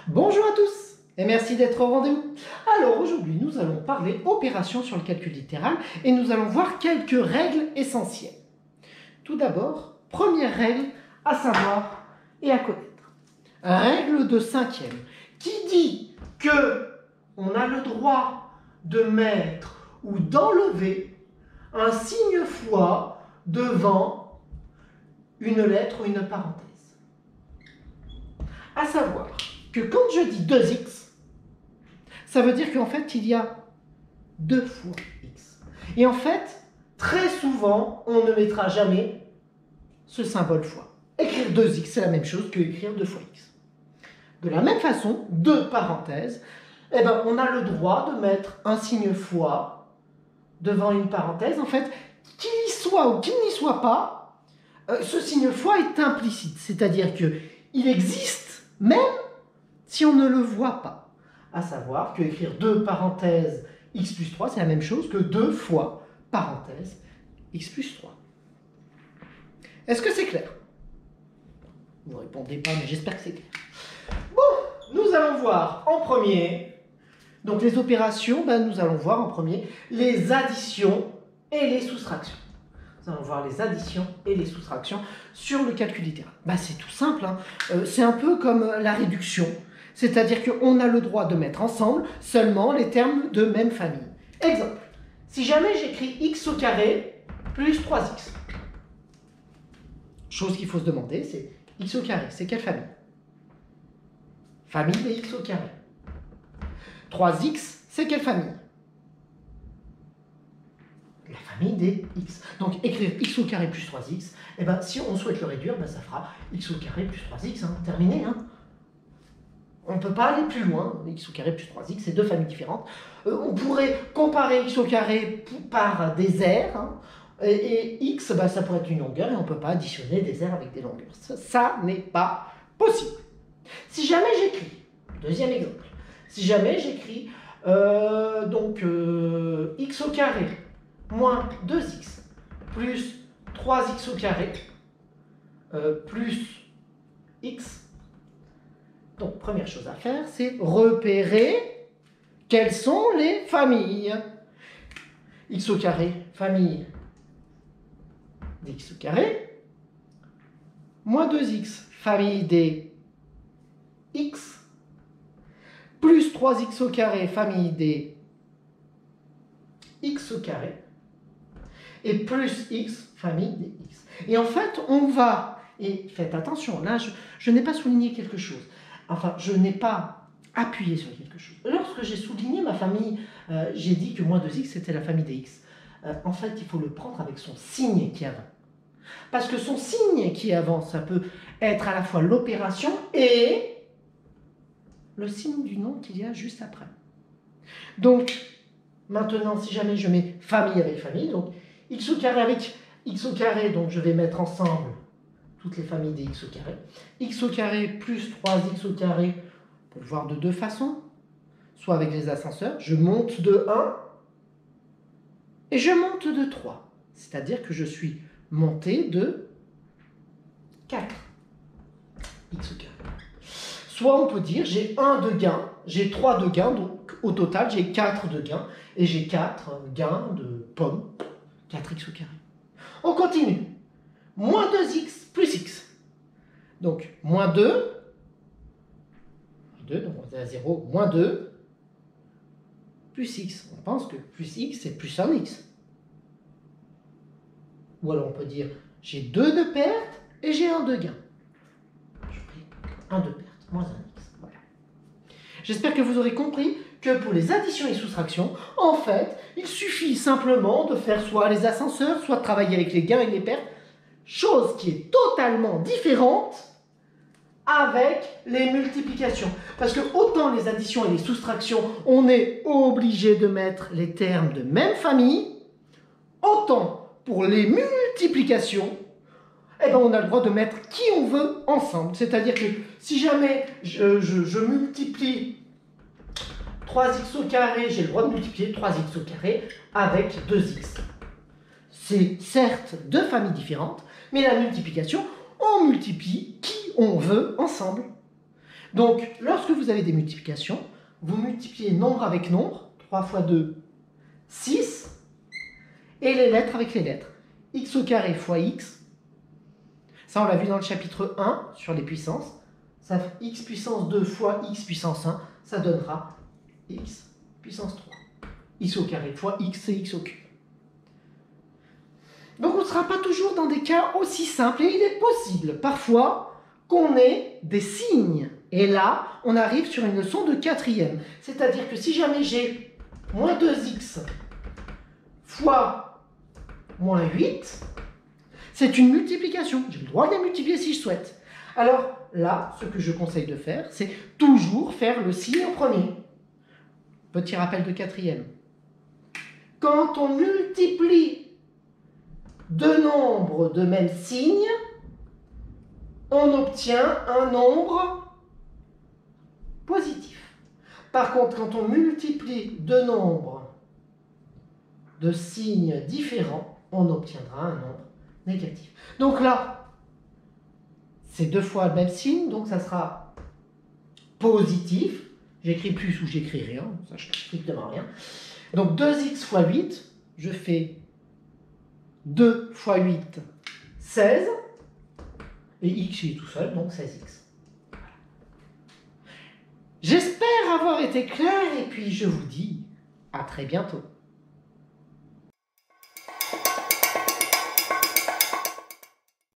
Bonjour à tous et merci d'être au rendez-vous. Alors aujourd'hui nous allons parler opérations sur le calcul littéral et nous allons voir quelques règles essentielles. Tout d'abord, première règle à savoir et à connaître. Règle de cinquième qui dit que on a le droit de mettre ou d'enlever un signe fois devant une lettre ou une parenthèse. À savoir que quand je dis 2x, ça veut dire qu'en fait, il y a 2 fois x. Et en fait, très souvent, on ne mettra jamais ce symbole fois. Écrire 2x, c'est la même chose que écrire 2 fois x. De la même façon, deux parenthèses, eh ben, on a le droit de mettre un signe fois devant une parenthèse. En fait, qu'il y soit ou qu'il n'y soit pas, ce signe fois est implicite. C'est-à-dire qu'il existe même si on ne le voit pas. À savoir que écrire 2 parenthèses x plus 3, c'est la même chose que 2 fois parenthèse x plus 3. Est-ce que c'est clair? Vous ne répondez pas, mais j'espère que c'est clair. Bon, nous allons voir en premier, donc les opérations, nous allons voir en premier les additions et les soustractions. Nous allons voir les additions et les soustractions sur le calcul littéral. C'est tout simple, hein. C'est un peu comme la réduction. C'est-à-dire qu'on a le droit de mettre ensemble seulement les termes de même famille. Exemple, si jamais j'écris x au carré plus 3x. Chose qu'il faut se demander, c'est x au carré, c'est quelle famille? Famille des x au carré. 3x, c'est quelle famille? La famille des x. Donc écrire x au carré plus 3x, si on souhaite le réduire, ça fera x au carré plus 3x, hein, terminé. Hein. On ne peut pas aller plus loin, x au carré plus 3x, c'est deux familles différentes. On pourrait comparer x au carré par des airs, hein, et x, ça pourrait être une longueur, et on ne peut pas additionner des airs avec des longueurs. Ça n'est pas possible. Si jamais j'écris, deuxième exemple, si jamais j'écris x au carré moins 2x plus 3x au carré plus x. Donc, première chose à faire, c'est repérer quelles sont les familles. X au carré, famille des x au carré. Moins 2x, famille des x. Plus 3x au carré, famille des x au carré. Et plus x, famille des x. Et en fait, on va, et faites attention, là, je n'ai pas souligné quelque chose. Enfin, je n'ai pas appuyé sur quelque chose. Lorsque j'ai souligné ma famille, j'ai dit que moins 2x, c'était la famille des x. En fait, il faut le prendre avec son signe qui est avant. Parce que son signe qui est avant, ça peut être à la fois l'opération et le signe du nom qu'il y a juste après. Donc, maintenant, si jamais je mets famille avec famille, donc x au carré avec x au carré, donc je vais mettre ensemble toutes les familles des x au carré. X au carré plus 3x au carré, on peut le voir de deux façons. Soit avec les ascenseurs, je monte de 1 et je monte de 3. C'est-à-dire que je suis monté de 4 x au carré. Soit on peut dire j'ai 1 de gain, j'ai 3 de gain, donc au total j'ai 4 de gain, et j'ai 4 gains de pommes, 4x au carré. On continue. Moins 2x plus x. Donc, moins 2, donc on est à 0, moins 2, plus x. On pense que plus x, c'est plus 1x. Ou alors on peut dire, j'ai 2 de perte et j'ai 1 de gain. Je pris 1 de perte, moins 1x. Voilà. J'espère que vous aurez compris que pour les additions et soustractions, en fait, il suffit simplement de faire soit les ascenseurs, soit de travailler avec les gains et les pertes, chose qui est totalement différente avec les multiplications. Parce que autant les additions et les soustractions, on est obligé de mettre les termes de même famille, autant pour les multiplications, on a le droit de mettre qui on veut ensemble. C'est-à-dire que si jamais je multiplie 3x au carré, j'ai le droit de multiplier 3x au carré avec 2x. C'est certes deux familles différentes, mais la multiplication, on multiplie qui on veut ensemble. Donc, lorsque vous avez des multiplications, vous multipliez nombre avec nombre, 3 fois 2, 6, et les lettres avec les lettres. X au carré fois x, ça on l'a vu dans le chapitre 1 sur les puissances, ça fait x puissance 2 fois x puissance 1, ça donnera x puissance 3. X au carré fois x, c'est x au cube. Donc on ne sera pas toujours dans des cas aussi simples, et il est possible parfois qu'on ait des signes. Et là, on arrive sur une leçon de quatrième. C'est-à-dire que si jamais j'ai moins 2x fois moins 8, c'est une multiplication. J'ai le droit de les multiplier si je souhaite. Alors là, ce que je conseille de faire, c'est toujours faire le signe en premier. Petit rappel de quatrième. Quand on multiplie deux nombres de même signe, on obtient un nombre positif. Par contre, quand on multiplie deux nombres de signes différents, on obtiendra un nombre négatif. Donc là, c'est deux fois le même signe, donc ça sera positif. J'écris plus ou j'écris rien, ça ne change strictement rien. Donc 2x fois 8, je fais 2 fois 8, 16. Et x il est tout seul, donc 16x. J'espère avoir été clair et puis je vous dis à très bientôt.